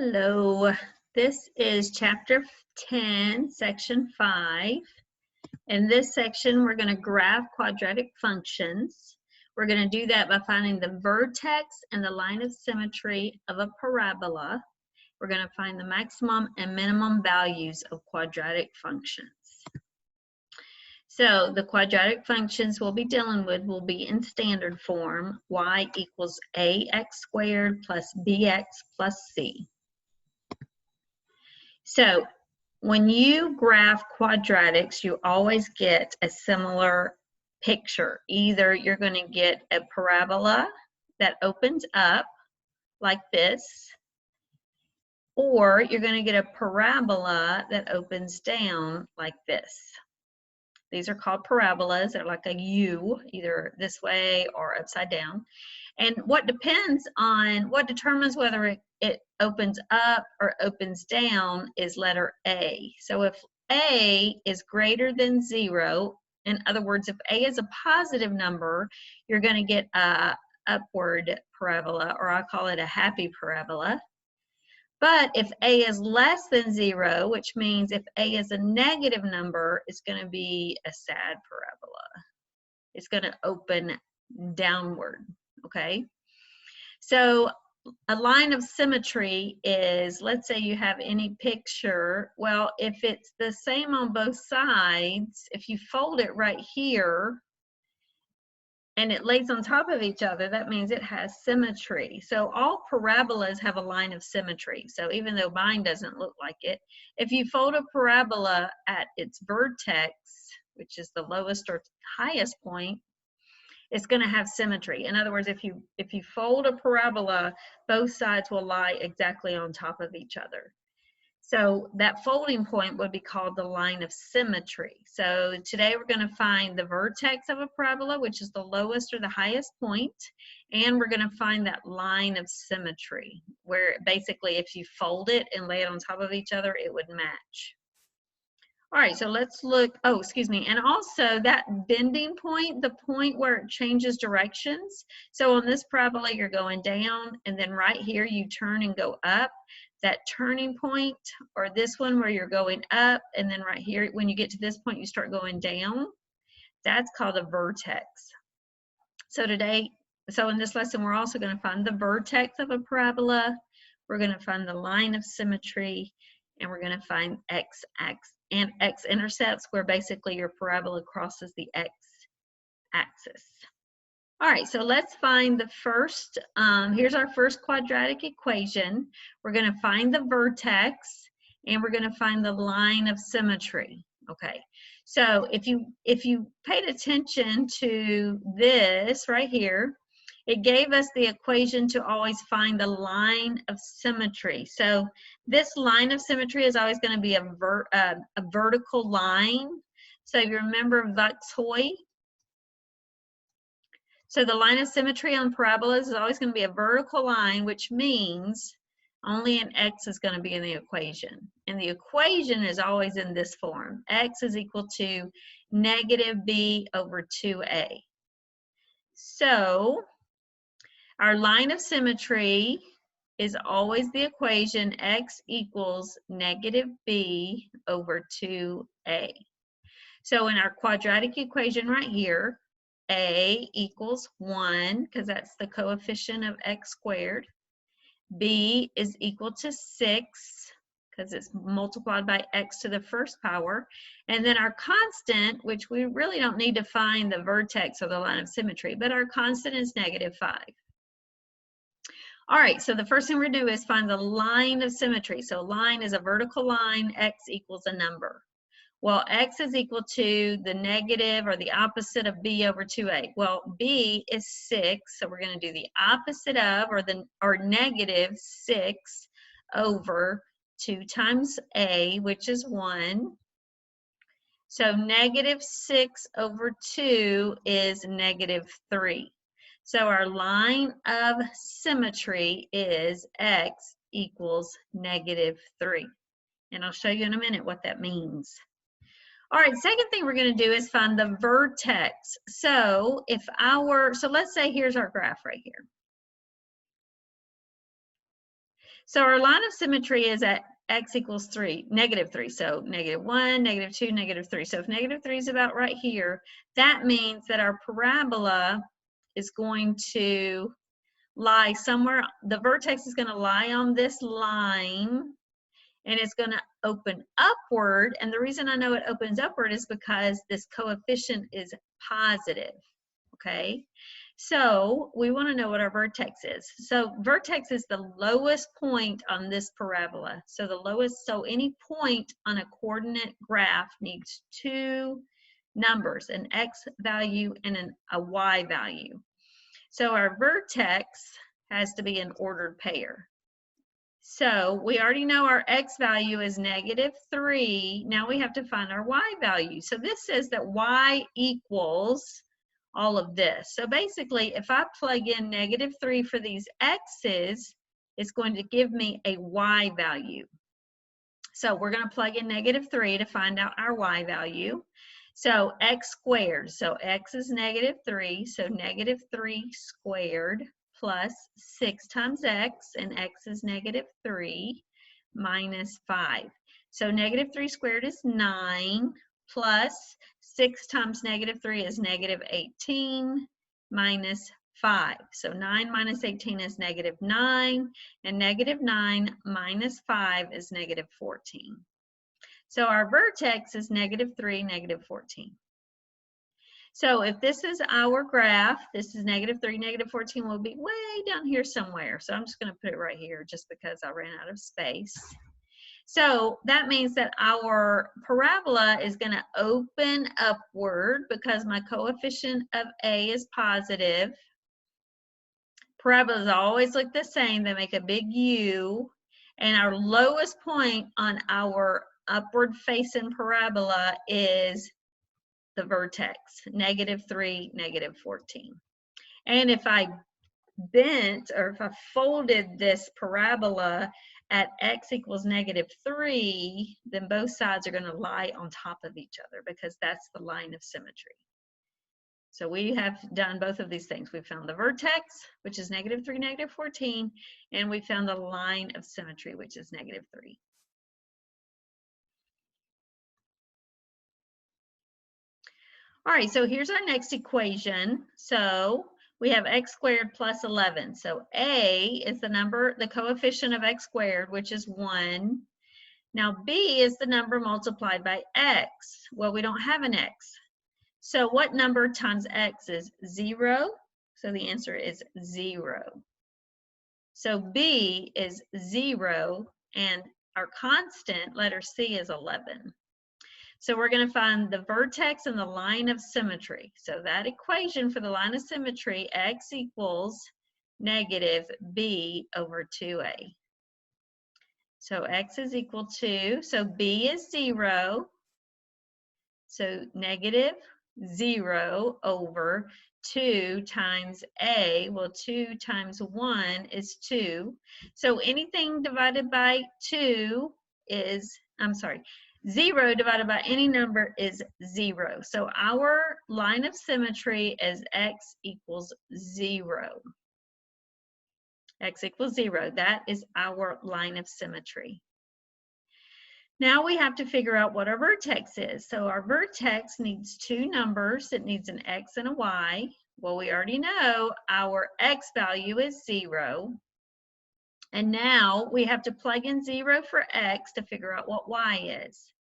Hello, this is chapter 10, section 5. In this section, we're going to graph quadratic functions. We're going to do that by finding the vertex and the line of symmetry of a parabola. We're going to find the maximum and minimum values of quadratic functions. So the quadratic functions we'll be dealing with will be in standard form, y equals ax squared plus bx plus c. So when you graph quadratics, you always get a similar picture. Either you're going to get a parabola that opens up like this, or you're going to get a parabola that opens down like this. These are called parabolas. They're like a U, either this way or upside down. And what determines whether it opens up or opens down is letter A. So if A is greater than 0, in other words, if A is a positive number, you're going to get a upward parabola, or I call it a happy parabola. But if A is less than 0, which means if A is a negative number, it's going to be a sad parabola. It's going to open downward, okay? So a line of symmetry is, let's say you have any picture. Well, if it's the same on both sides, if you fold it right here, and it lays on top of each other, that means it has symmetry. So all parabolas have a line of symmetry. So even though mine doesn't look like it, if you fold a parabola at its vertex, which is the lowest or highest point, it's going to have symmetry. In other words, if you fold a parabola, both sides will lie exactly on top of each other. So that folding point would be called the line of symmetry. So today we're going to find the vertex of a parabola, which is the lowest or the highest point, and we're going to find that line of symmetry, where basically if you fold it and lay it on top of each other, it would match. All right, so let's look, and also that bending point, the point where it changes directions. So on this parabola, you're going down, and then right here, you turn and go up. That turning point, or this one where you're going up, and then right here, when you get to this point, you start going down. That's called a vertex. So in this lesson, we're also going to find the vertex of a parabola. We're going to find the line of symmetry, and we're going to find x-axis and x-intercepts, where basically your parabola crosses the x-axis. All right, so let's find the first, here's our first quadratic equation. We're going to find the vertex, and we're going to find the line of symmetry. Okay, so if you paid attention to this right here, it gave us the equation to always find the line of symmetry. So this line of symmetry is always going to be a vertical line. So you remember Vuxhoy? So the line of symmetry on parabolas is always going to be a vertical line, which means only an x is going to be in the equation. And the equation is always in this form. X is equal to negative b over 2a. So our line of symmetry is always the equation x equals negative b over 2a. So in our quadratic equation right here, a equals 1, because that's the coefficient of x squared. B is equal to 6, because it's multiplied by x to the first power. And then our constant, which we really don't need to find the vertex or the line of symmetry, but our constant is negative 5. All right, so the first thing we're going to do is find the line of symmetry. So line is a vertical line, x equals a number. Well, x is equal to the negative or the opposite of b over 2a. Well, b is 6, so we're going to do the opposite of, or negative 6 over 2 times a, which is 1. So negative 6 over 2 is negative 3. So our line of symmetry is x equals negative 3. And I'll show you in a minute what that means. All right, second thing we're going to do is find the vertex. So let's say here's our graph right here. So our line of symmetry is at x equals 3, -3. So -1, -2, -3. So if -3 is about right here, that means that our parabola is going to lie somewhere, the vertex is going to lie on this line, and it's going to open upward. And the reason I know it opens upward is because this coefficient is positive, okay? So we want to know what our vertex is. So vertex is the lowest point on this parabola. So the lowest, so any point on a coordinate graph needs two numbers, an x value and a y value. So our vertex has to be an ordered pair. So we already know our x value is -3. Now we have to find our y value. So this says that y equals all of this. So basically, if I plug in -3 for these x's, it's going to give me a y value. So we're going to plug in -3 to find out our y value. So x squared, so x is -3, so -3 squared plus 6 times x, and x is -3 minus 5. So -3 squared is 9, plus 6 times -3 is -18 minus 5. So 9 minus 18 is -9, and -9 minus 5 is -14. So our vertex is -3, -14. So if this is our graph, this is -3, -14 will be way down here somewhere. So I'm just going to put it right here just because I ran out of space. So that means that our parabola is going to open upward because my coefficient of A is positive. Parabolas always look the same. They make a big U. And our lowest point on our upward facing parabola is the vertex, -3, -14. And if I bent, or if I folded this parabola at x equals -3, then both sides are going to lie on top of each other because that's the line of symmetry. So we have done both of these things. We found the vertex, which is -3, -14, and we found the line of symmetry, which is -3. All right, so here's our next equation. So we have x squared plus 11. So A is the number, the coefficient of x squared, which is 1. Now B is the number multiplied by x. Well, we don't have an x. So what number times x is 0? So the answer is 0. So B is 0, and our constant, letter C, is 11. So we're going to find the vertex and the line of symmetry. So that equation for the line of symmetry, x equals -b over 2a. So x is equal to, so b is 0. So -0 over 2 times a, well, 2 times 1 is 2. So anything divided by 2 is, I'm sorry, 0 divided by any number is 0. So our line of symmetry is x equals 0. X equals 0. That is our line of symmetry. Now we have to figure out what our vertex is. So our vertex needs two numbers. It needs an x and a y. Well, we already know our x value is 0. And now we have to plug in 0 for x to figure out what y is.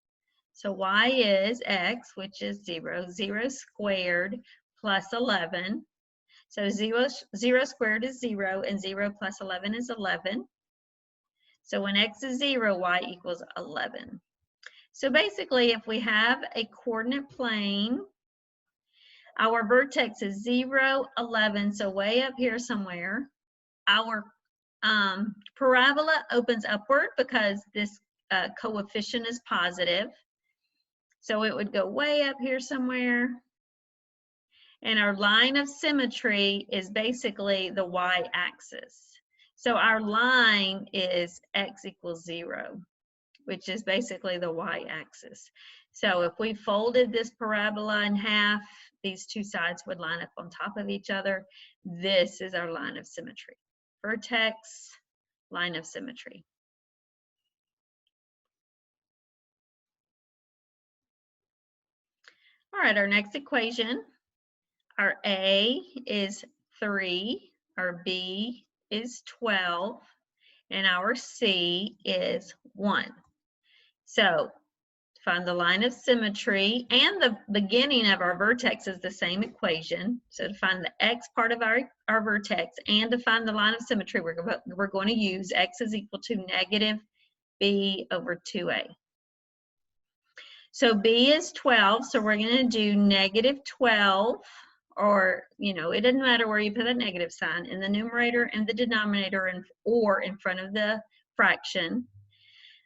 So y is x, which is 0. 0 squared plus 11. So 0 squared is 0, and 0 plus 11 is 11. So when x is 0, y equals 11. So basically, if we have a coordinate plane, our vertex is 0, 11, so way up here somewhere. Our parabola opens upward because this coefficient is positive. So it would go way up here somewhere. And our line of symmetry is basically the y-axis. So our line is x equals 0, which is basically the y-axis. So if we folded this parabola in half, these two sides would line up on top of each other. This is our line of symmetry. Vertex, line of symmetry. All right, our next equation, our A is 3, our B is 12, and our C is 1. So find the line of symmetry, and the beginning of our vertex is the same equation. So to find the x part of our vertex and to find the line of symmetry, we're going to use x is equal to negative b over 2a. So b is 12, so we're going to do negative 12, or, you know, it doesn't matter where you put that negative sign, in the numerator and the denominator, or in front of the fraction.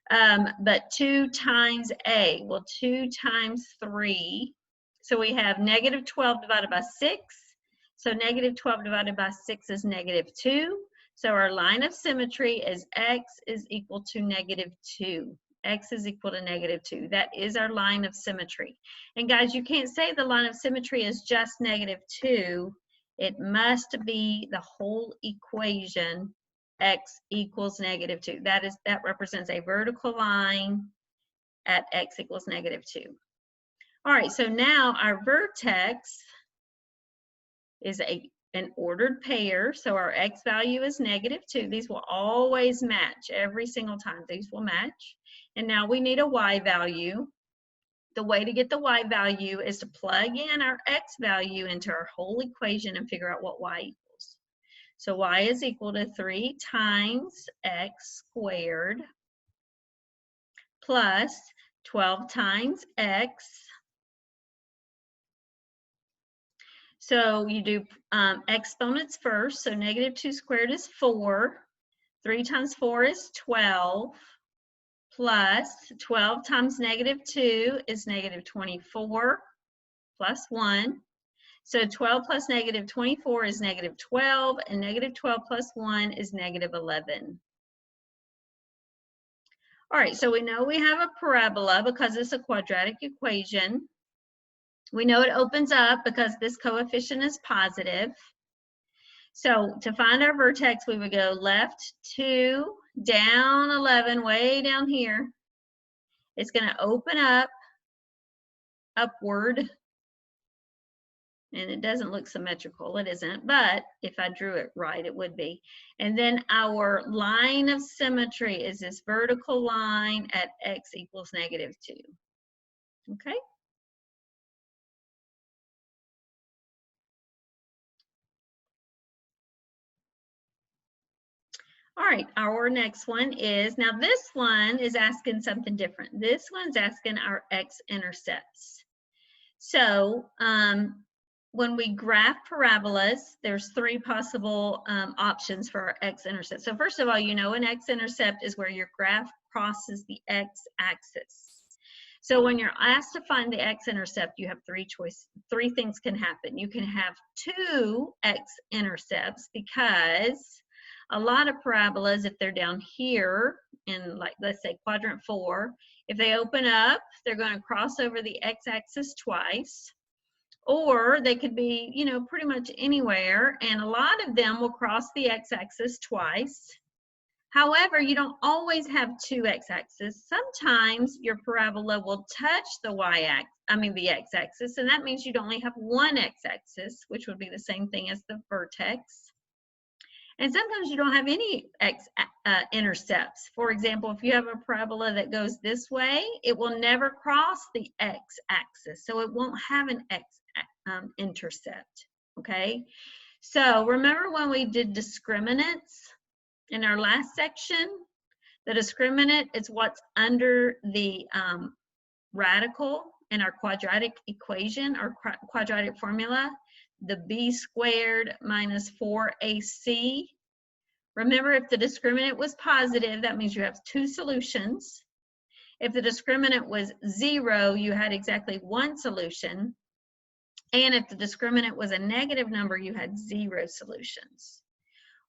But 2 times a, well, 2 times 3, so we have negative 12 divided by 6, so negative 12 divided by 6 is negative 2, so our line of symmetry is x is equal to negative 2. X is equal to negative 2. That is our line of symmetry. And guys, you can't say the line of symmetry is just negative 2. It must be the whole equation, x equals negative 2. That represents a vertical line at x equals negative 2. All right, so now our vertex is an ordered pair, so our x value is negative 2. These will always match every single time. These will match. And now we need a y value. The way to get the y value is to plug in our x value into our whole equation and figure out what y equals. So y is equal to 3 times x squared plus 12 times x. So you do exponents first. So negative 2 squared is 4. 3 times 4 is 12. Plus 12 times negative 2 is negative 24 plus 1. So 12 plus negative 24 is negative 12, and negative 12 plus 1 is negative 11. All right, so we know we have a parabola because it's a quadratic equation. We know it opens up because this coefficient is positive. So to find our vertex, we would go left 2, down 11, way down here. It's going to open up upward, and it doesn't look symmetrical. It isn't, but if I drew it right, it would be. And then our line of symmetry is this vertical line at x equals negative 2. Okay? All right, our next one is, now this one is asking something different. This one's asking our x-intercepts. So when we graph parabolas, there's 3 possible options for our x-intercept. So first of all, you know an x-intercept is where your graph crosses the x-axis. So when you're asked to find the x-intercept, you have 3 choices. 3 things can happen. You can have 2 x-intercepts because a lot of parabolas, if they're down here in, like, let's say quadrant 4, if they open up, they're going to cross over the x-axis twice. Or they could be, you know, pretty much anywhere, and a lot of them will cross the x-axis twice. However, you don't always have 2 x-axis. Sometimes your parabola will touch the the x-axis, and that means you'd only have 1 x-axis, which would be the same thing as the vertex. And sometimes you don't have any x-intercepts. For example, if you have a parabola that goes this way, it will never cross the x-axis, so it won't have an x-intercept, okay? So remember when we did discriminants in our last section? The discriminant is what's under the radical in our quadratic equation or quadratic formula. The b squared minus 4ac. Remember, if the discriminant was positive, that means you have 2 solutions. If the discriminant was 0, you had exactly 1 solution. And if the discriminant was a negative number, you had 0 solutions.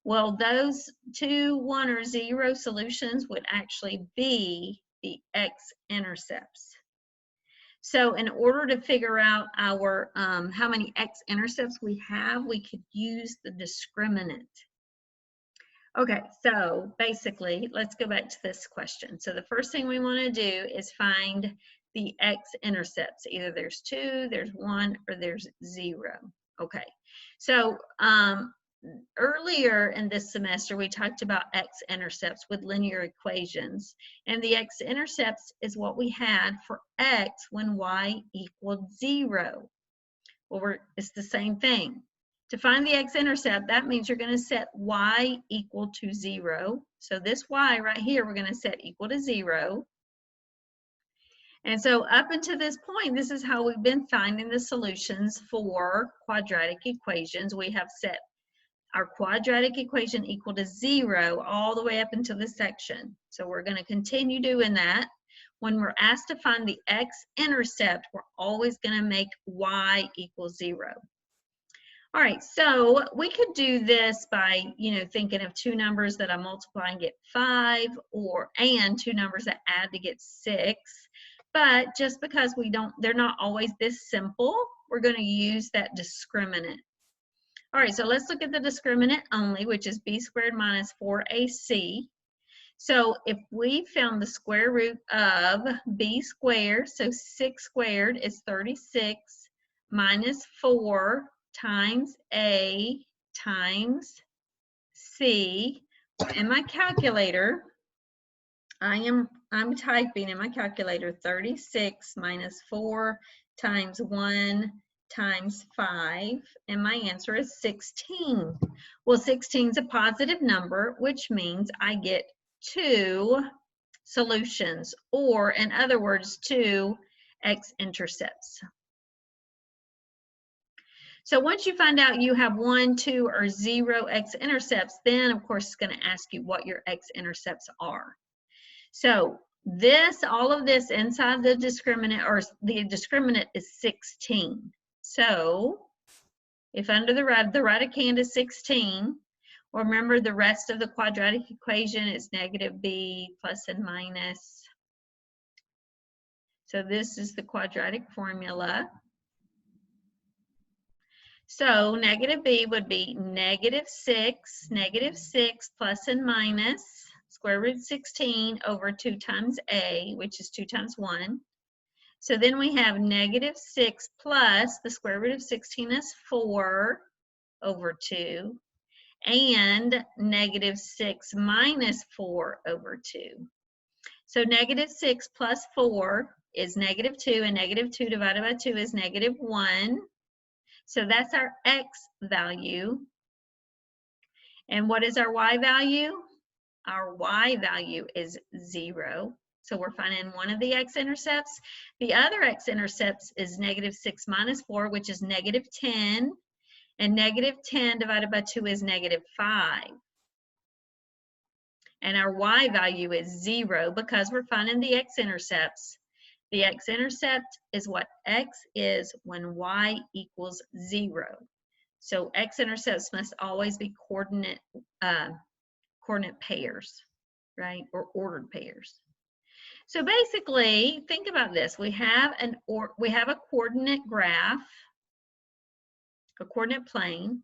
Well, those 2, 1, or 0 solutions would actually be the x-intercepts. So in order to figure out our how many x-intercepts we have, we could use the discriminant. Okay, so basically, let's go back to this question. So the first thing we want to do is find the x-intercepts. Either there's 2, there's 1, or there's 0. Okay, so earlier in this semester, we talked about x-intercepts with linear equations. And the x-intercepts is what we had for x when y equaled 0. Well, it's the same thing. To find the x-intercept, that means you're going to set y equal to 0. So this y right here, we're going to set equal to 0. And so up until this point, this is how we've been finding the solutions for quadratic equations. We have set our quadratic equation equal to 0 all the way up until this section. So we're going to continue doing that. When we're asked to find the x-intercept, we're always going to make y equal 0. All right, so we could do this by, thinking of two numbers that I multiply and get 5, and two numbers that add to get 6. But just because they're not always this simple, we're going to use that discriminant. All right, so let's look at the discriminant only, which is b squared minus 4ac. So if we found the square root of b squared, so 6 squared is 36 minus 4 times a times c. In my calculator, I'm typing in my calculator 36 minus 4 times 1 times 5, and my answer is 16. Well, 16 is a positive number, which means I get 2 solutions, or in other words, 2 x-intercepts. So once you find out you have 1, 2, or 0 x-intercepts, then of course it's going to ask you what your x-intercepts are. So all of this inside the discriminant, or the discriminant is 16. So if under the radicand is 16, remember the rest of the quadratic equation is negative b plus and minus. So this is the quadratic formula. So negative b would be negative 6 plus and minus square root 16 over 2 times a, which is 2 times 1. So then we have negative 6 plus the square root of 16 is 4 over 2, and negative 6 minus 4 over 2. So negative 6 plus 4 is negative 2, and negative 2 divided by 2 is negative 1. So that's our x value. And what is our y value? Our y value is 0. So we're finding one of the x-intercepts. The other x-intercepts is negative 6 minus 4, which is negative 10. And negative 10 divided by 2 is negative 5. And our y value is 0 because we're finding the x-intercepts. The x-intercept is what x is when y equals 0. So x-intercepts must always be coordinate pairs, right, or ordered pairs. So basically, think about this. We have a coordinate graph, a coordinate plane.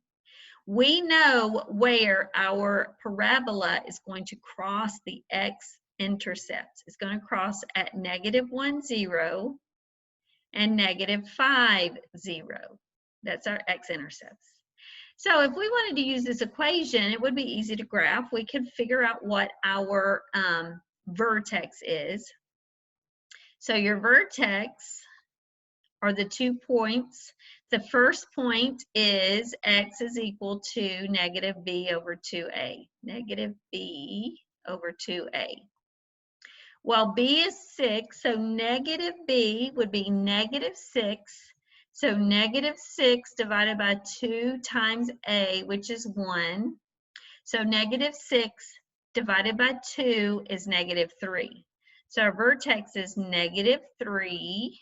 We know where our parabola is going to cross the x-intercepts. It's going to cross at negative 1, 0 and negative 5, 0. That's our x-intercepts. So if we wanted to use this equation, it would be easy to graph. We could figure out what our vertex is. So your vertex are the 2 points. The first point is x is equal to negative b over 2a. Negative b over 2a. Well, b is 6, so negative b would be negative 6. So negative 6 divided by 2 times a, which is 1. So negative 6 divided by 2 is negative 3. So our vertex is negative 3.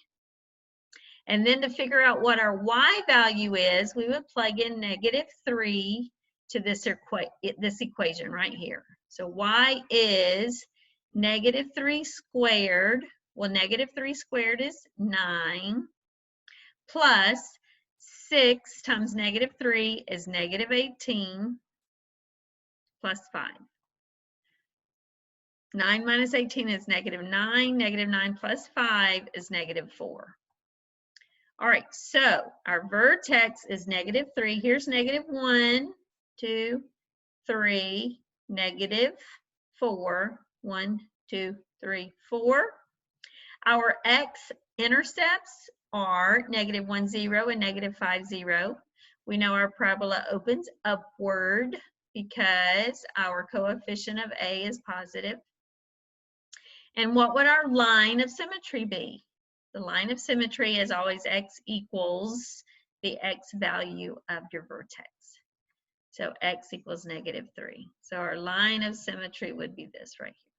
And then to figure out what our y value is, we would plug in negative 3 to this equation right here. So y is negative 3 squared. Well, negative 3 squared is 9. Plus 6 times negative 3 is negative 18. plus 5. 9 minus 18 is -9. -9 plus 5 is -4. All right, so our vertex is -3. Here's -1, 2, 3, -4, 1, 2, 3, 4. Our x-intercepts are -1, 0 and -5, 0. We know our parabola opens upward because our coefficient of A is positive. And what would our line of symmetry be? The line of symmetry is always x equals the x value of your vertex. So x equals -3. So our line of symmetry would be this right here.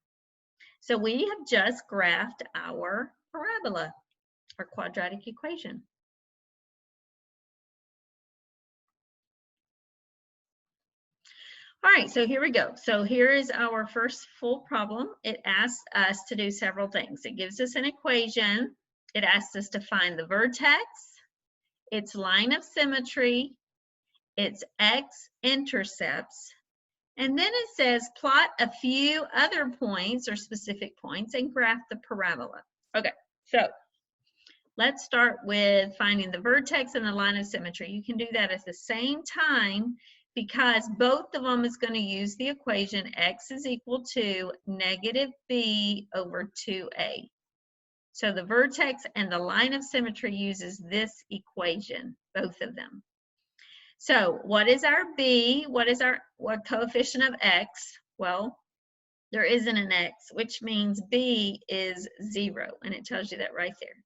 So we have just graphed our parabola, our quadratic equation. All right, so here we go. So here is our first full problem. It asks us to do several things. It gives us an equation. It asks us to find the vertex, its line of symmetry, its x-intercepts, and then it says plot a few other points or specific points and graph the parabola. Okay, so let's start with finding the vertex and the line of symmetry. You can do that at the same time because both of them is going to use the equation x is equal to -b over 2a. So the vertex and the line of symmetry uses this equation, both of them. So what is our b? What coefficient of x? Well, there isn't an x, which means b is 0, and it tells you that right there.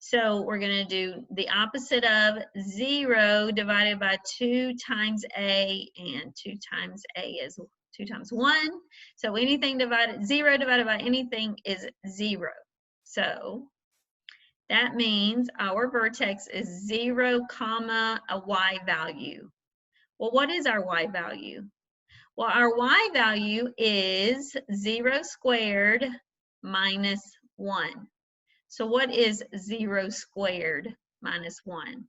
So we're going to do the opposite of 0 divided by 2 times a, and 2 times a is 2 times 1. So anything divided, 0 divided by anything is 0. So that means our vertex is 0, comma, a y value. Well, what is our y value? Well, our y value is 0 squared minus 1. So what is 0 squared minus 1?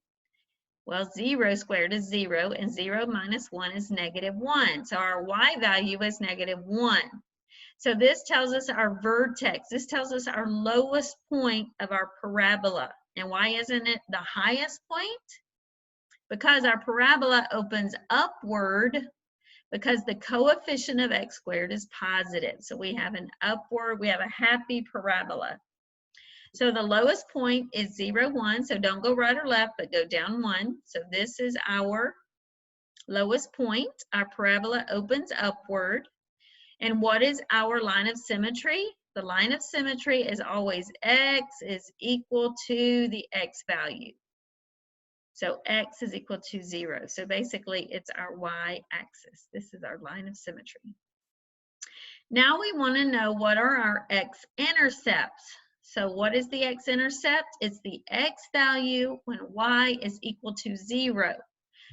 Well, 0 squared is 0, and 0 minus 1 is -1. So our y value is -1. So this tells us our vertex. This tells us our lowest point of our parabola. And why isn't it the highest point? Because our parabola opens upward because the coefficient of x squared is positive. So we have an upward, we have a happy parabola. So the lowest point is 0, 1. So don't go right or left, but go down 1. So this is our lowest point. Our parabola opens upward. And what is our line of symmetry? The line of symmetry is always x is equal to the x value. So x is equal to 0. So basically, it's our y-axis. This is our line of symmetry. Now we want to know what are our x-intercepts. So what is the x-intercept? It's the x value when y is equal to 0.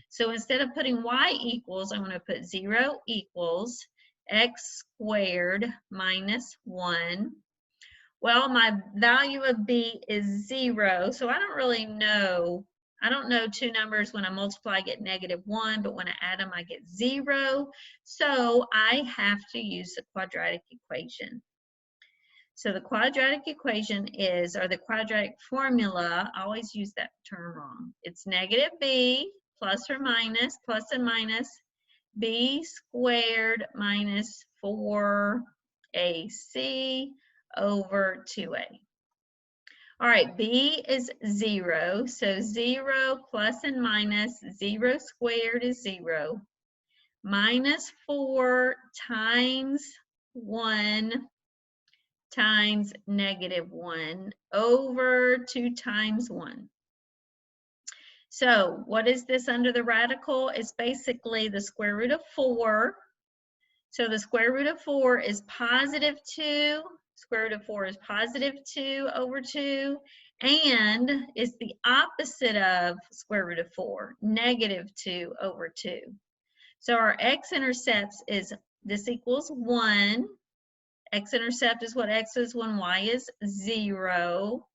So instead of putting y equals, I'm going to put 0 equals x squared minus 1. Well, my value of b is 0, so I don't really know. I don't know two numbers. When I multiply, I get -1, but when I add them, I get 0. So I have to use the quadratic equation. So the quadratic equation is, or the quadratic formula, I always use that term wrong. It's -b plus or minus, plus and minus, b squared minus 4ac over 2a. All right, b is 0, so 0 plus and minus, 0 squared is 0, minus 4 times 1 times -1 over 2 times 1. So what is this under the radical? It's basically the square root of 4. So the square root of 4 is +2. Square root of 4 is +2 over 2. And it's the opposite of square root of 4, -2 over 2. So our x-intercepts is, this equals 1. X-intercept is what x is when y is 0.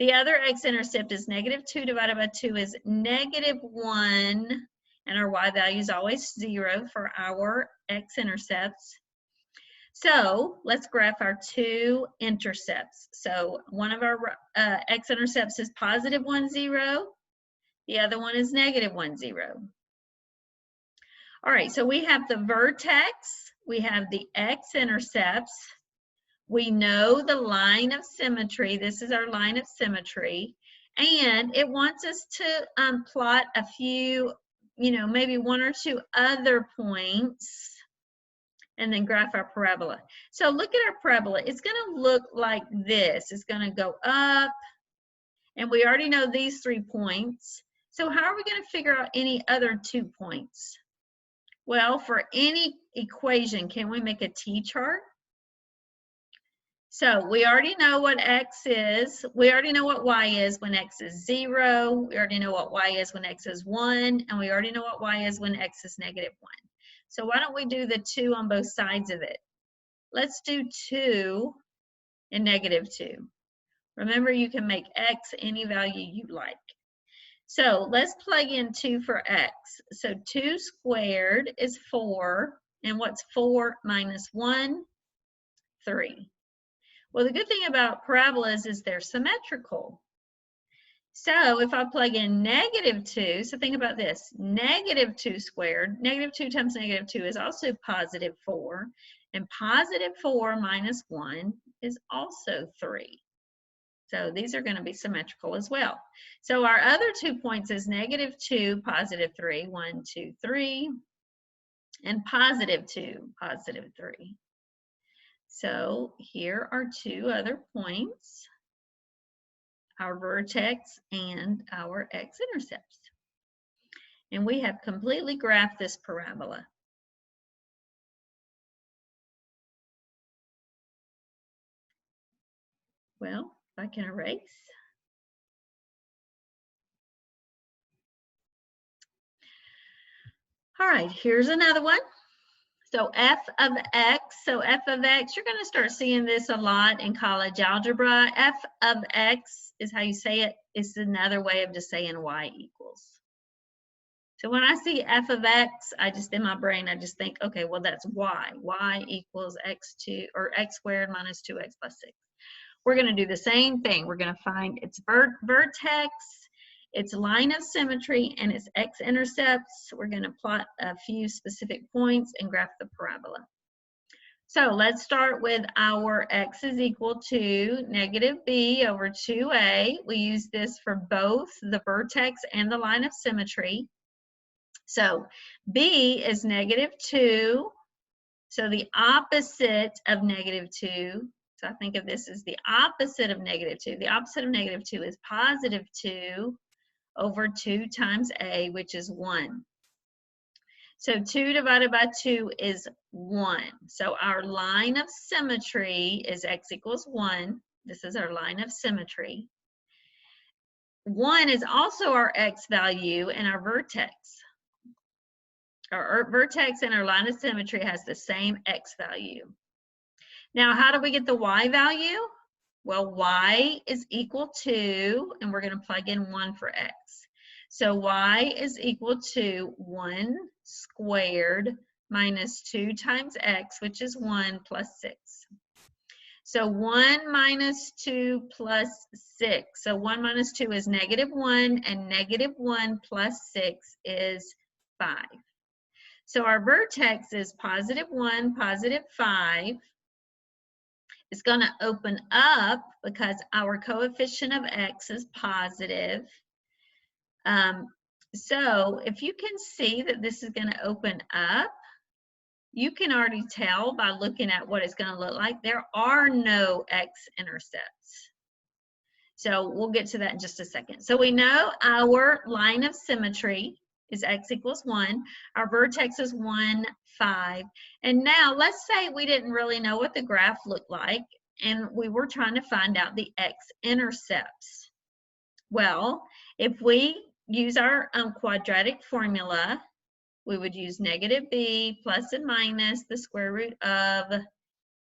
The other x-intercept is -2 divided by 2 is -1. And our y value is always 0 for our x-intercepts. So let's graph our two intercepts. So one of our x-intercepts is positive 1, 0. The other one is negative 1, 0. All right, so we have the vertex, we have the x-intercepts, we know the line of symmetry. This is our line of symmetry, and it wants us to plot a few, maybe one or two other points, and then graph our parabola. So look at our parabola. It's going to look like this. It's going to go up, and we already know these 3 points. So how are we going to figure out any other 2 points? Well, for any equation, can we make a t-chart? So we already know what x is. We already know what y is when x is 0. We already know what y is when x is 1. And we already know what y is when x is negative 1. So why don't we do the 2 on both sides of it? Let's do 2 and negative 2. Remember, you can make x any value you like. So let's plug in 2 for x. So 2 squared is 4. And what's 4 minus 1? 3. Well, the good thing about parabolas is they're symmetrical. So if I plug in negative 2, so think about this, negative 2 squared, negative 2 times negative 2 is also positive 4. And positive 4 minus 1 is also 3. So these are going to be symmetrical as well. So our other 2 points is negative 2, positive 3, 1, 2, 3, and positive 2, positive 3. So here are 2 other points, our vertex and our x-intercepts. And we have completely graphed this parabola. Well, if I can erase. All right, here's another one. So f of x, you're going to start seeing this a lot in college algebra. F of x is how you say it. It's another way of just saying y equals. So when I see f of x, in my brain, I just think, okay, well, that's y. Y equals x2, or x squared minus 2x plus 6. We're going to do the same thing. We're going to find its vertex, its line of symmetry, and its x-intercepts. We're going to plot a few specific points and graph the parabola. So let's start with our x is equal to negative b over 2a. We use this for both the vertex and the line of symmetry. So b is negative 2. So the opposite of negative 2. So I think of this as the opposite of negative 2. The opposite of negative 2 is positive 2 over 2 times a, which is 1. So 2 divided by 2 is 1. So our line of symmetry is x equals 1. This is our line of symmetry. 1 is also our x value and our vertex. Our vertex and our line of symmetry has the same x value. Now, how do we get the y value? Well, y is equal to, and we're going to plug in 1 for x. So y is equal to 1 squared minus 2 times x, which is 1 plus 6. So 1 minus 2 plus 6. So 1 minus 2 is negative 1, and negative 1 plus 6 is 5. So our vertex is positive 1, positive 5. It's going to open up because our coefficient of x is positive. So if you can see that this is going to open up, you can already tell by looking at what it's going to look like. There are no x-intercepts. So we'll get to that in just a second. So we know our line of symmetry is x equals 1. Our vertex is 1, 5. And now let's say we didn't really know what the graph looked like, and we were trying to find out the x-intercepts. Well, if we use our quadratic formula, we would use negative b plus and minus the square root of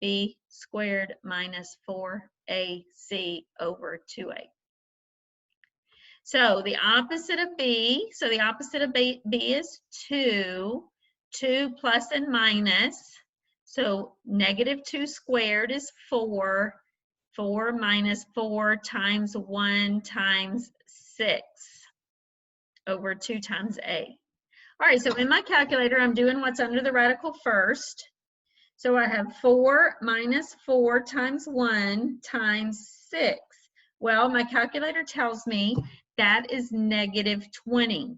b squared minus 4ac over 2a. So the opposite of b, B is 2. 2 plus and minus. So negative 2 squared is 4. 4 minus 4 times 1 times 6 over 2 times a. All right, so in my calculator, I'm doing what's under the radical first. So I have 4 minus 4 times 1 times 6. Well, my calculator tells me that is negative 20.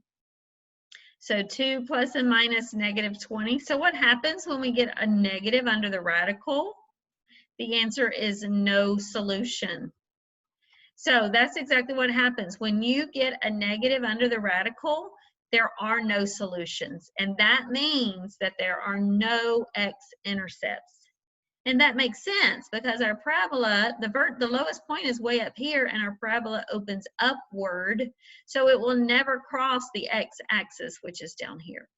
So 2 plus and minus negative 20. So what happens when we get a negative under the radical? The answer is no solution. So that's exactly what happens. When you get a negative under the radical, there are no solutions. And that means that there are no x-intercepts. And that makes sense because our parabola, the lowest point is way up here and our parabola opens upward. So it will never cross the x-axis, which is down here.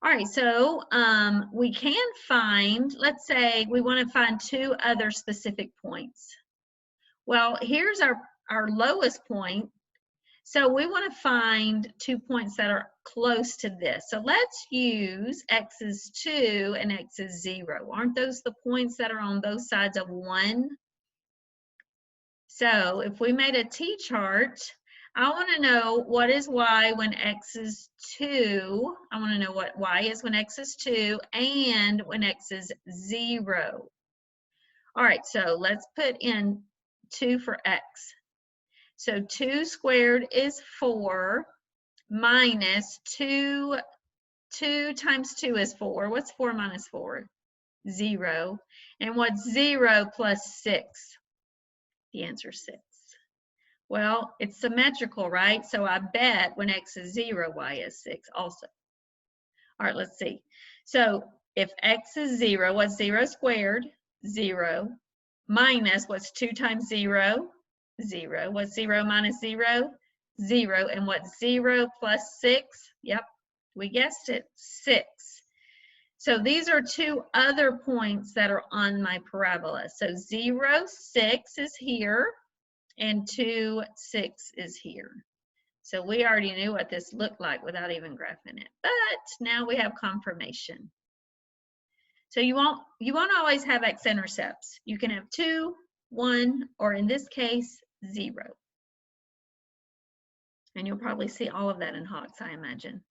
All right, so we can find, let's say we want to find 2 other specific points. Well, here's our lowest point. So we want to find 2 points that are close to this. So let's use x is 2 and x is 0. Aren't those the points that are on both sides of 1? So if we made a t-chart, I want to know what is y when x is 2. I want to know what y is when x is 2 and when x is 0. All right, so let's put in 2 for x. So 2 squared is 4 minus 2 times 2 is 4. What's 4 minus 4? 0. And what's 0 plus 6? The answer is 6. Well, it's symmetrical, right? So I bet when x is 0, y is 6 also. All right, let's see. So if x is 0, what's 0 squared? 0. Minus what's 2 times 0? 0. What's 0 minus 0? 0. And what's 0 plus 6? Yep, we guessed it, 6. So these are 2 other points that are on my parabola. So 0, 6 is here, and 2, 6 is here. So we already knew what this looked like without even graphing it. But now we have confirmation. So you won't always have x-intercepts. You can have 2, 1, or in this case, 0. And you'll probably see all of that in Hawks, I imagine.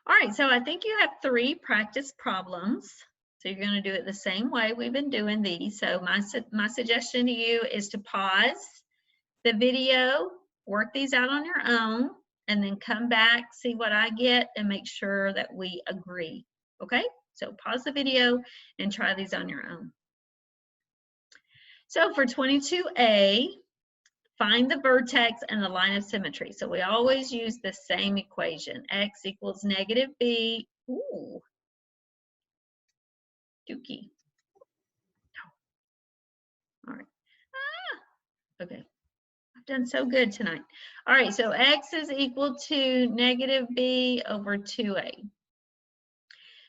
All right, so I think you have 3 practice problems. So you're going to do it the same way we've been doing these. So my suggestion to you is to pause the video, work these out on your own, and then come back, see what I get, and make sure that we agree. Okay? So pause the video and try these on your own. So for 22A, find the vertex and the line of symmetry. So we always use the same equation. X equals negative b. Ooh. Dookie. No. All right. Ah. Okay. I've done so good tonight. All right. So x is equal to negative b over 2a.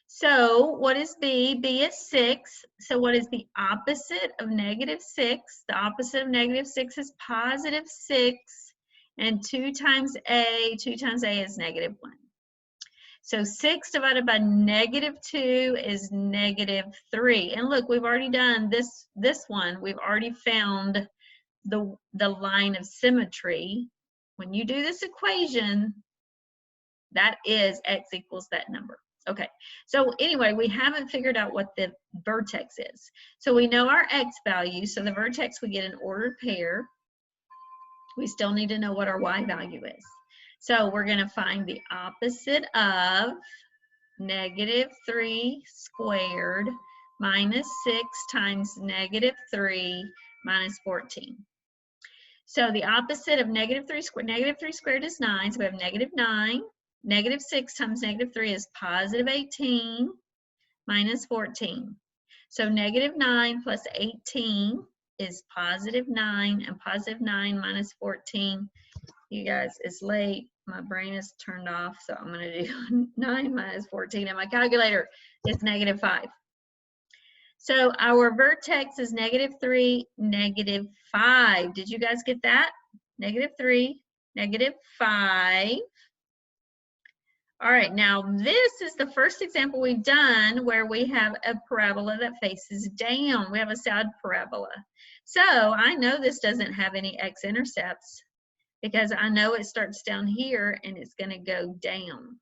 So what is b? B is 6. So what is the opposite of negative 6? The opposite of negative 6 is positive 6. And 2 times a is negative 1. So 6 divided by negative 2 is negative 3. And look, we've already done this one. We've already found the line of symmetry. When you do this equation, that is x equals that number. Okay, so anyway, we haven't figured out what the vertex is. So we know our x value, so the vertex we get an ordered pair. We still need to know what our y value is. So we're going to find the opposite of negative 3 squared minus 6 times negative 3 minus 14. So the opposite of negative 3 squared is 9, so we have negative 9. Negative 6 times negative 3 is positive 18 minus 14. So negative 9 plus 18 is positive 9, and positive 9 minus 14, you guys, it's late. My brain is turned off, so I'm going to do 9 minus 14, and my calculator is negative 5. So our vertex is -3, -5. Did you guys get that? -3, -5. All right, now this is the first example we've done where we have a parabola that faces down. We have a side parabola. So I know this doesn't have any x-intercepts because I know it starts down here and it's going to go down.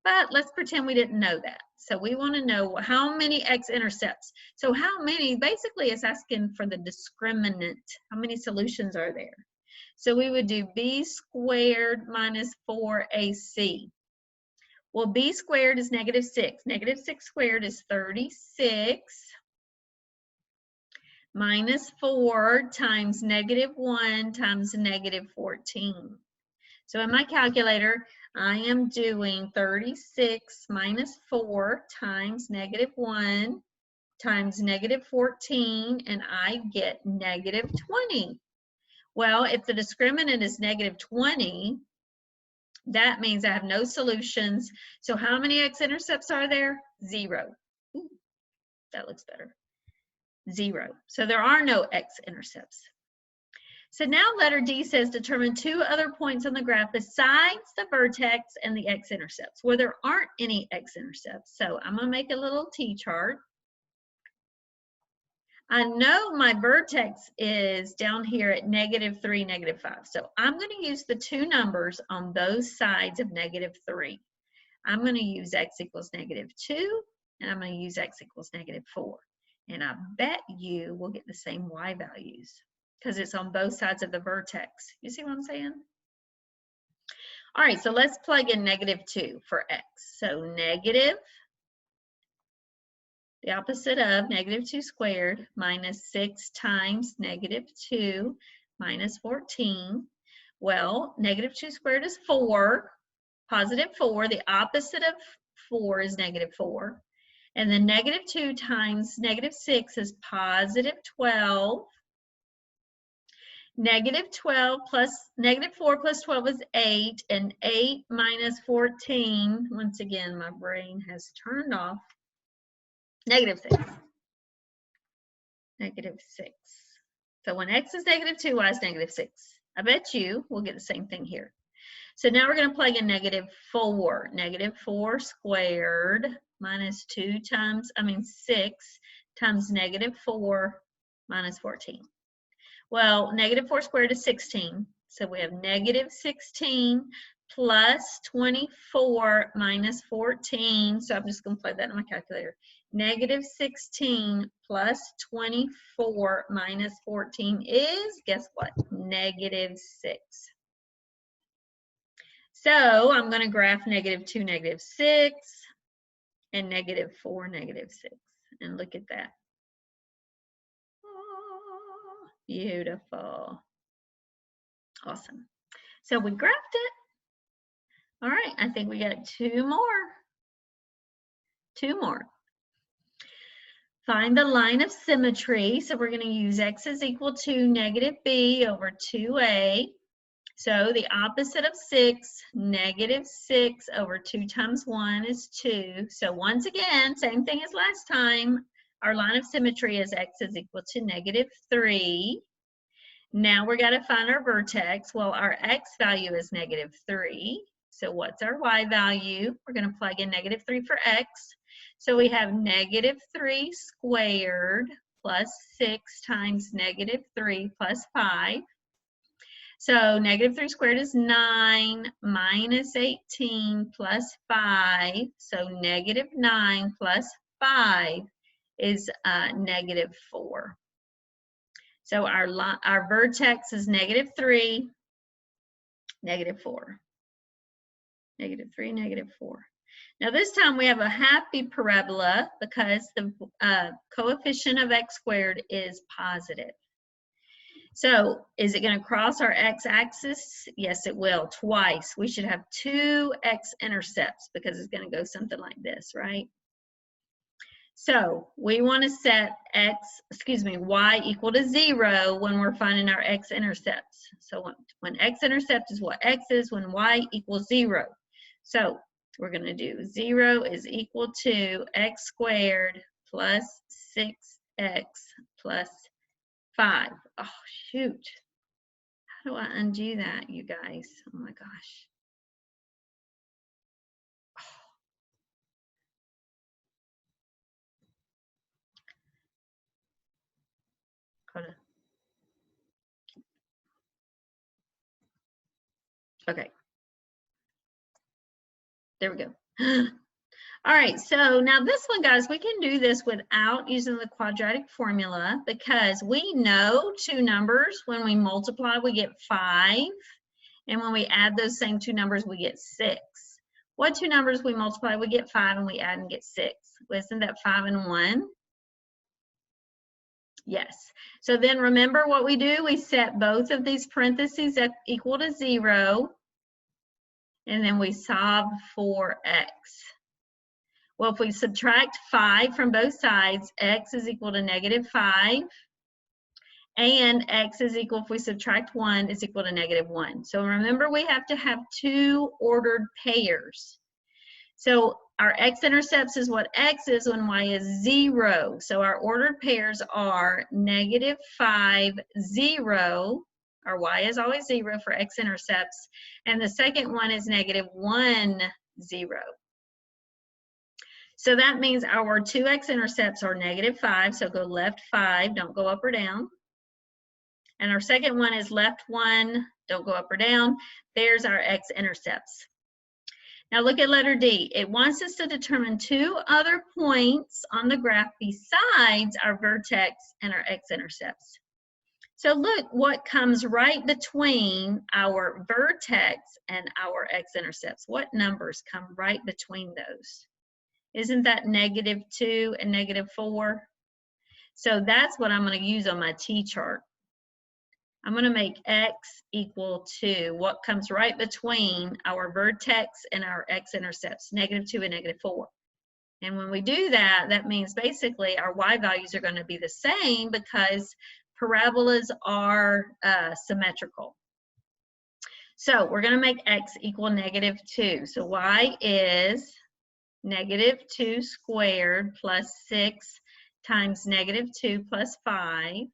But let's pretend we didn't know that. So we want to know how many x-intercepts. So how many, basically it's asking for the discriminant. How many solutions are there? So we would do b squared minus 4ac. Well, b squared is -6. -6 squared is 36 minus 4 times -1 times -14. So in my calculator, I am doing 36 minus 4 times -1 times -14, and I get -20. Well, if the discriminant is -20, that means I have no solutions. So how many x-intercepts are there? 0. Ooh, that looks better. 0. So there are no x-intercepts. So now letter D says determine 2 other points on the graph besides the vertex and the x-intercepts where there aren't any x-intercepts. So I'm going to make a little t-chart. I know my vertex is down here at -3, -5. So I'm going to use the 2 numbers on those sides of -3. I'm going to use x equals -2, and I'm going to use x equals -4. And I bet you will get the same y values because it's on both sides of the vertex. You see what I'm saying? All right, so let's plug in -2 for x. So negative, the opposite of -2 squared, minus 6 times -2 minus 14. Well, -2 squared is 4, positive 4. The opposite of 4 is -4. And then -2 times -6 is positive 12. -12 plus -4 plus 12 is 8, and 8 minus 14, once again, my brain has turned off, -6. -6. So when x is -2, y is -6. I bet you we'll get the same thing here. So now we're going to plug in -4. -4 squared minus 6 times -4 minus 14. Well, -4 squared is 16. So we have -16 plus 24 minus 14. So I'm just going to plug that in my calculator. -16 plus 24 minus 14 is, guess what? -6. So I'm going to graph -2, -6, and -4, -6. And look at that. Oh, beautiful. Awesome. So we graphed it. All right, I think we got 2 more. 2 more. Find the line of symmetry. So we're going to use x is equal to -b over 2a. So the opposite of 6, -6 over 2 times 1 is 2. So once again, same thing as last time, our line of symmetry is x is equal to -3. Now we're going to find our vertex. Well, our x value is -3. So what's our y value? We're going to plug in -3 for x. So we have -3 squared plus 6 times -3 plus 5. So -3 squared is 9 minus 18 plus 5. So -9 plus 5 is -4. So our vertex is -3, -4. -3, -4. Now this time we have a happy parabola because the coefficient of x squared is positive. So is it going to cross our x-axis? Yes, it will, twice. We should have 2 x-intercepts because it's going to go something like this, right? So we want to set y equal to 0 when we're finding our x-intercepts. So when x-intercept is what x is, when y equals 0. So we're going to do 0 is equal to x squared plus 6x plus 5. Oh, shoot. How do I undo that, you guys? Oh my gosh. Gotta. Okay. There we go. All right, so now this one, guys, we can do this without using the quadratic formula because we know two numbers, when we multiply, we get 5. And when we add those same two numbers, we get 6. What two numbers we multiply, we get 5, and we add and get 6. Isn't that 5 and 1? Yes. So then remember what we do? We set both of these parentheses equal to 0, and then we solve for x. Well, if we subtract 5 from both sides, x is equal to -5, and x is equal, if we subtract 1, is equal to -1. So remember, we have to have two ordered pairs. So our x-intercepts is what x is when y is 0. So our ordered pairs are -5, 0. Our y is always 0 for x-intercepts. And the second one is -1, 0. So that means our two x-intercepts are -5, so go left 5, don't go up or down. And our second one is left 1, don't go up or down. There's our x-intercepts. Now look at letter D. It wants us to determine two other points on the graph besides our vertex and our x-intercepts. So look what comes right between our vertex and our x-intercepts. What numbers come right between those? Isn't that -2 and -4? So that's what I'm going to use on my T-chart. I'm going to make x equal to what comes right between our vertex and our x-intercepts, -2 and -4. And when we do that, that means basically our y values are going to be the same because parabolas are symmetrical. So we're going to make x equal -2. So y is -2 squared plus 6 times -2 plus 5.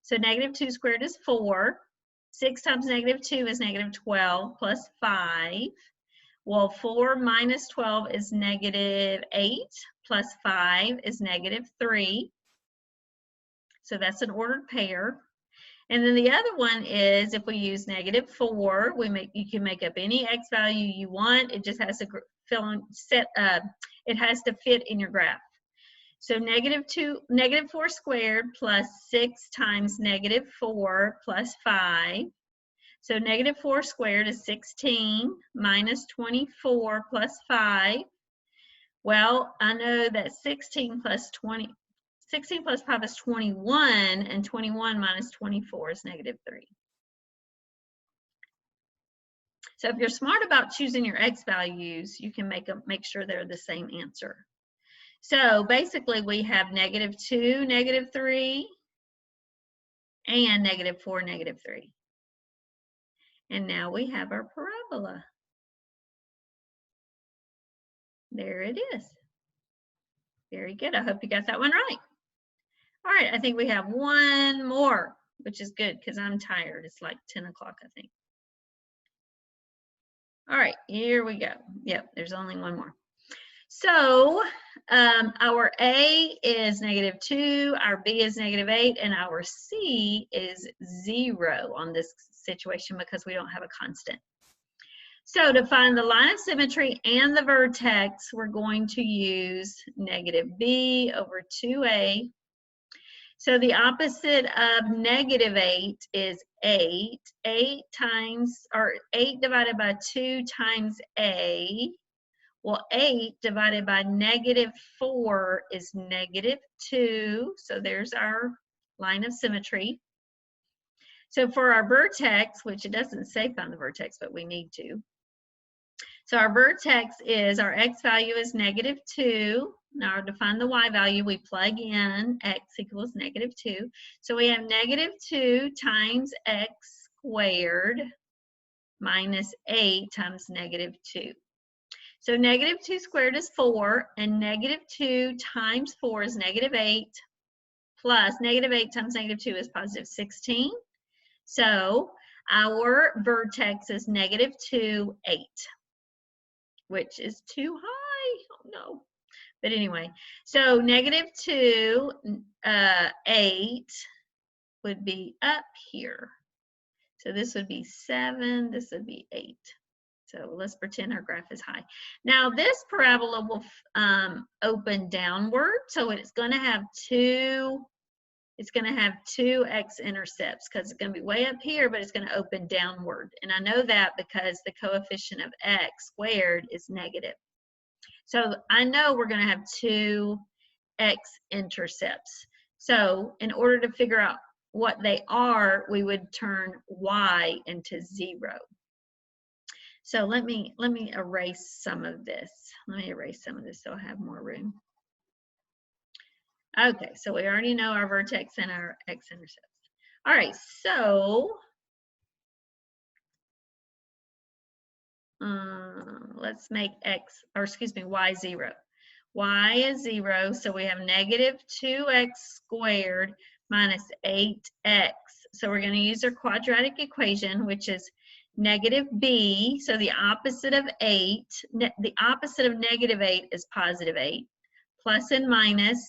So -2 squared is 4. 6 times -2 is -12 plus 5. Well, 4 minus 12 is -8 plus 5 is -3. So that's an ordered pair. And then the other one is if we use -4, you can make up any x value you want. It just has to it has to fit in your graph. So -4 squared plus 6 times -4 plus 5. So -4 squared is 16 minus 24 plus 5. Well, I know that 16 plus 5 is 21, and 21 minus 24 is -3. So if you're smart about choosing your x values, you can make sure they're the same answer. So basically we have -2, -3, and -4, -3. And now we have our parabola. There it is. Very good. I hope you got that one right. All right, I think we have one more, which is good because I'm tired. It's like 10 o'clock, I think. All right, here we go. Yep, there's only one more. So our A is -2, our B is -8, and our C is 0 on this situation because we don't have a constant. So to find the line of symmetry and the vertex, we're going to use -b over 2a. So the opposite of -8 is 8. 8 divided by 2 times a. Well, 8 divided by -4 is -2. So there's our line of symmetry. So for our vertex, which it doesn't say find the vertex, but we need to. So our vertex is, our x value is -2. Now to find the y value, we plug in x equals -2. So we have -2 times x squared minus 8 times -2. So negative 2 squared is 4, and negative 2 times 4 is negative 8, plus negative 8 times negative 2 is positive 16. So our vertex is negative 2, 8, which is too high. Oh no. But anyway, so negative 2, 8 would be up here. So this would be 7, this would be 8. So let's pretend our graph is high. Now this parabola will open downward, so it's going to have two x-intercepts because it's going to be way up here, but it's going to open downward. And I know that because the coefficient of x squared is negative. So I know we're going to have two x-intercepts. So in order to figure out what they are, we would turn y into 0. So let me erase some of this. Let me erase some of this so I have more room. Okay, so we already know our vertex and our x-intercepts. All right, so let's make y 0. Y is 0, so we have negative 2x squared minus 8x. So we're going to use our quadratic equation, which is negative b, so the opposite of 8, the opposite of negative 8 is positive 8, plus and minus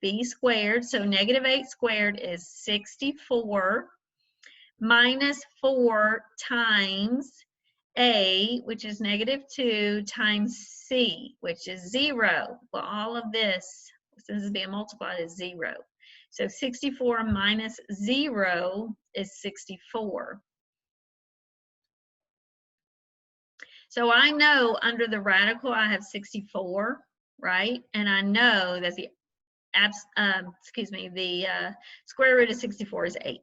b squared, so negative 8 squared is 64, minus 4 times a, which is negative 2, times c, which is 0. Well, all of this, since it's being multiplied, is 0. So 64 minus 0 is 64. So I know under the radical I have 64, right? And I know that the square root of 64 is 8.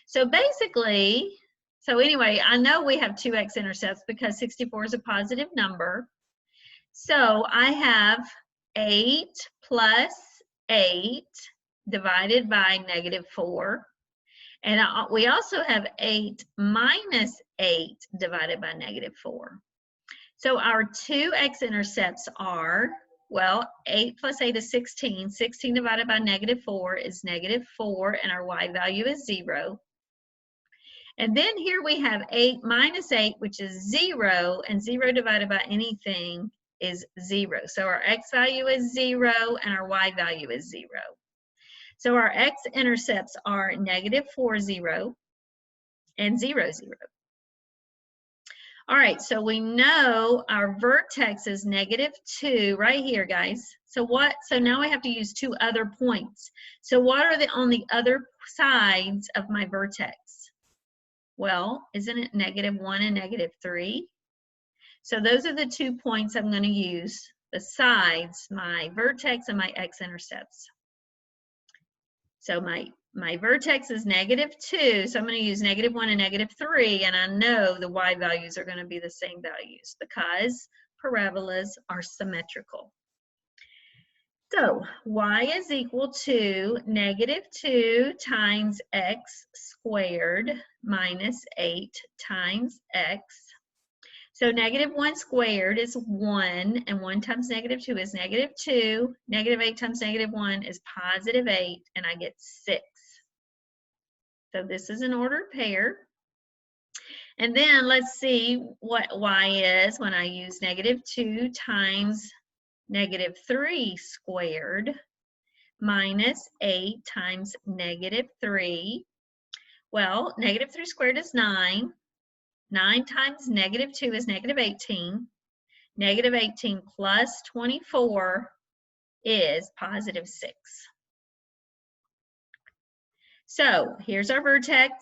So basically, so anyway, I know we have two x-intercepts because 64 is a positive number. So I have 8 plus 8 divided by negative 4. And we also have 8 minus 8 divided by negative 4. So our two x-intercepts are, well, 8 plus 8 is 16. 16 divided by negative 4 is negative 4, and our y value is 0. And then here we have 8 minus 8, which is 0, and 0 divided by anything is 0. So our x value is 0, and our y value is 0. So our x-intercepts are negative 4, 0, and 0, 0. All right, so we know our vertex is negative 2 right here, guys. So now I have to use two other points. So what are on the other sides of my vertex? Well, isn't it negative 1 and negative 3? So those are the 2 points I'm going to use besides my vertex and my x-intercepts. So my vertex is negative 2, so I'm going to use negative 1 and negative 3, and I know the y values are going to be the same values because parabolas are symmetrical. So y is equal to negative 2 times x squared minus 8 times x. So negative 1 squared is 1, and 1 times negative 2 is negative 2. Negative 8 times negative 1 is positive 8, and I get 6. So this is an ordered pair. And then let's see what y is when I use negative 2 times negative 3 squared minus 8 times negative 3. Well, negative 3 squared is 9. 9 times negative 2 is negative 18. Negative 18 plus 24 is positive 6. So here's our vertex.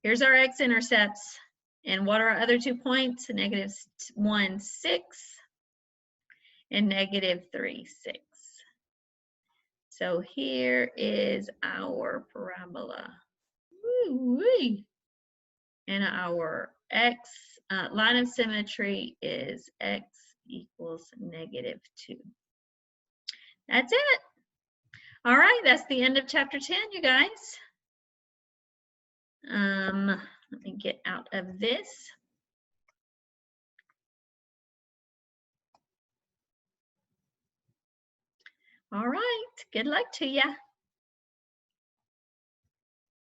Here's our x-intercepts. And what are our other 2 points? Negative 1, 6. And negative 3, 6. So here is our parabola. Woo-wee. And our x line of symmetry is x equals negative 2. That's it. All right, that's the end of chapter 10, you guys. Let me get out of this. All right. Good luck to you.